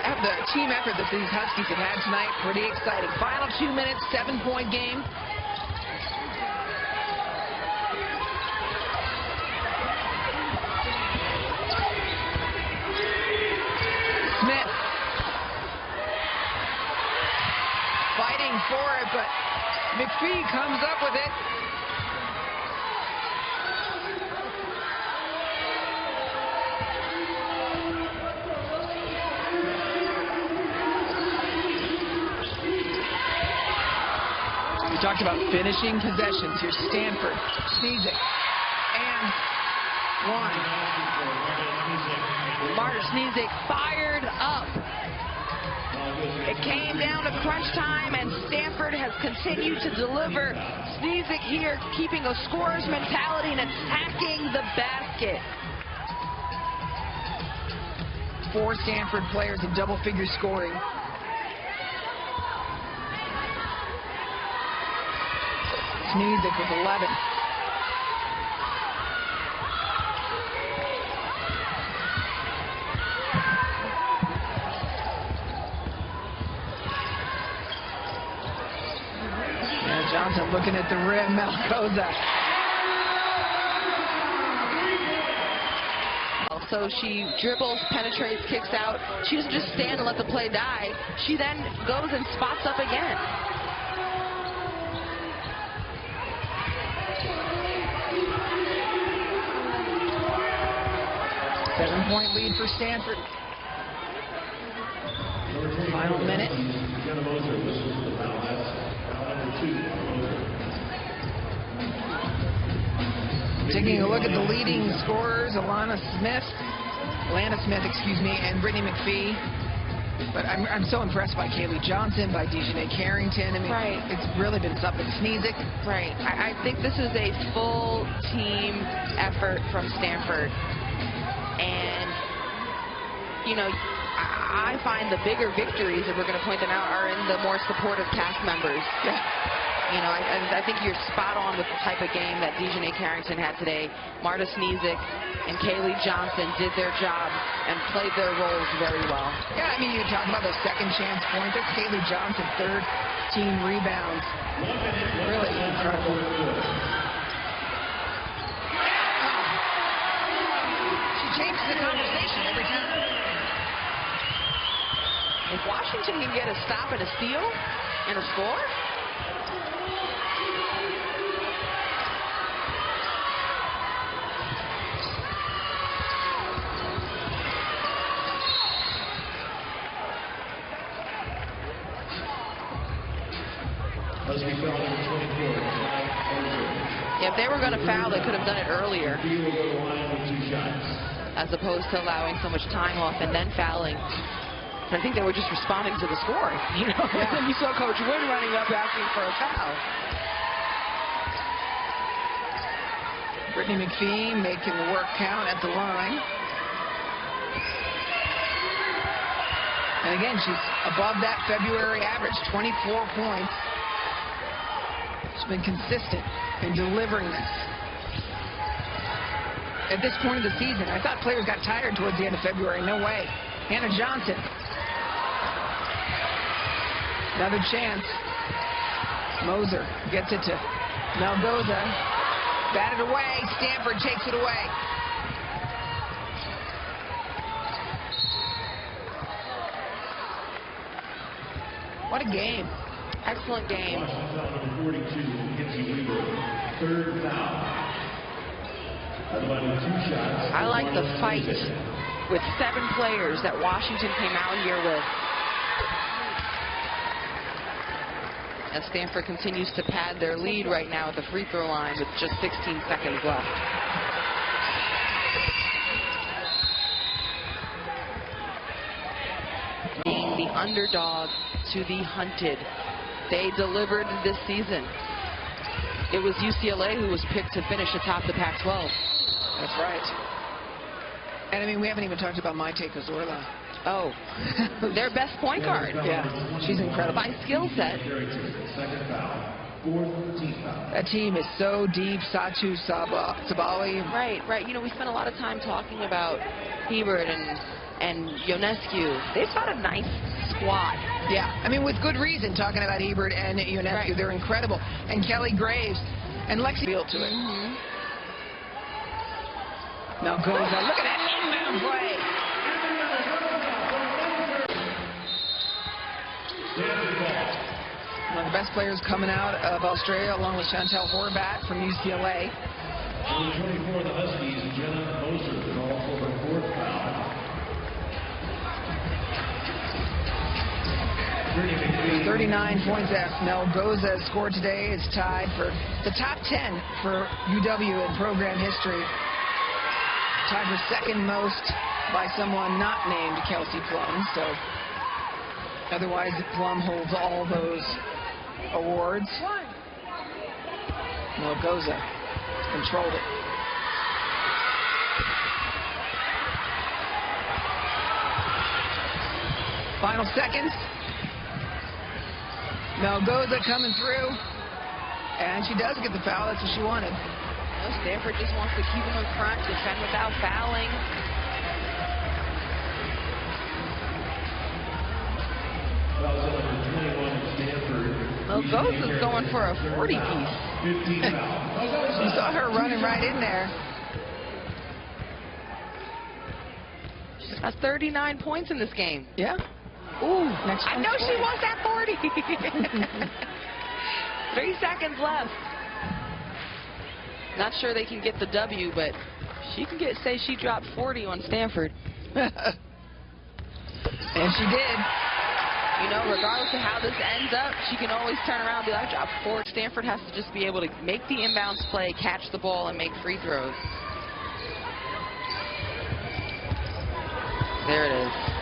team effort that these Huskies have had tonight, pretty exciting. Final 2 minutes, 7-point game. Smith fighting for it, but McPhee comes up with it. We talked about finishing possessions. Here's Stanford, Sneezek, and one. Marta Sneezek fired up. It came down to crunch time, and Stanford has continued to deliver. Sneezek here keeping a scorer's mentality and attacking the basket. 4 Stanford players in double-figure scoring. Sneezek with 11. Johnson looking at the rim. Melgoza. So she dribbles, penetrates, kicks out. She doesn't just stand and let the play die. She then goes and spots up again. Seven-point lead for Stanford. Final minute. Taking a look at the leading scorers, Lana Smith, and Brittany McPhee. But I'm so impressed by Kaylee Johnson, by Dejanay Carrington. I mean, right. It's really been something. Sneezek. Right. I think this is a full team effort from Stanford. And, you know, I find the bigger victories, if we're going to point them out, are in the more supportive cast members. Yeah. You know, I think you're spot on with the type of game that Dejanay Carrington had today. Marta Sneezek and Kaylee Johnson did their job and played their roles very well. Yeah, I mean, you're talking about those second chance points. That's Kaylee Johnson, 3rd team rebounds. Really incredible. She changes the conversation every time. If Washington can get a stop and a steal and a score, if they were going to foul, they could have done it earlier, as opposed to allowing so much time off and then fouling. I think they were just responding to the score. You know, yeah. And you saw Coach Wynn running up asking for a foul. Brittany McPhee making the work count at the line. And again, she's above that February average, 24 points. She's been consistent in delivering this. At this point of the season, I thought players got tired towards the end of February. No way. Hannah Johnson. Another chance. Moser gets it to Melgoza. Batted away. Stanford takes it away. What a game. Excellent game. I like the fight with 7 players that Washington came out here with. As Stanford continues to pad their lead right now at the free throw line with just 16 seconds left. Being the underdog to the hunted. They delivered this season. It was UCLA who was picked to finish atop the Pac-12. That's right. And I mean, we haven't even talked about Maite Cazorla. Oh, their best point guard. Yeah, she's incredible. By skill set. That team is so deep. Satu Sabali. Right. You know, we spent a lot of time talking about Hebert and Ionescu. They've got a nice squad. Yeah, I mean, with good reason, talking about Hebert and Ionescu. Right. They're incredible. And Kelly Graves and Lexi feel to it. Now goes, look at that inbound play. One of the best players coming out of Australia, along with Chantel Horvat from UCLA. 24, the Huskies, Jenna Moser called for her fourth foul. Brittany McPhee. 39 points that Melgoza scored today is tied for the top 10 for UW in program history. Tied for second most by someone not named Kelsey Plum. So otherwise, Plum holds all those awards. Melgoza controlled it. Final seconds. Melgoza coming through. And she does get the foul. That's what she wanted. Stanford just wants to keep them in front, defend without fouling. Melgoza's going for a 40 piece. You saw her running right in there. She's got 39 points in this game. Yeah. Ooh, next I know she wants that 40. 3 seconds left. Not sure they can get the W, but she can say she dropped 40 on Stanford. And she did. You know, regardless of how this ends up, she can always turn around and be like, I dropped 4. Stanford has to just be able to make the inbounds play, catch the ball, and make free throws. There it is.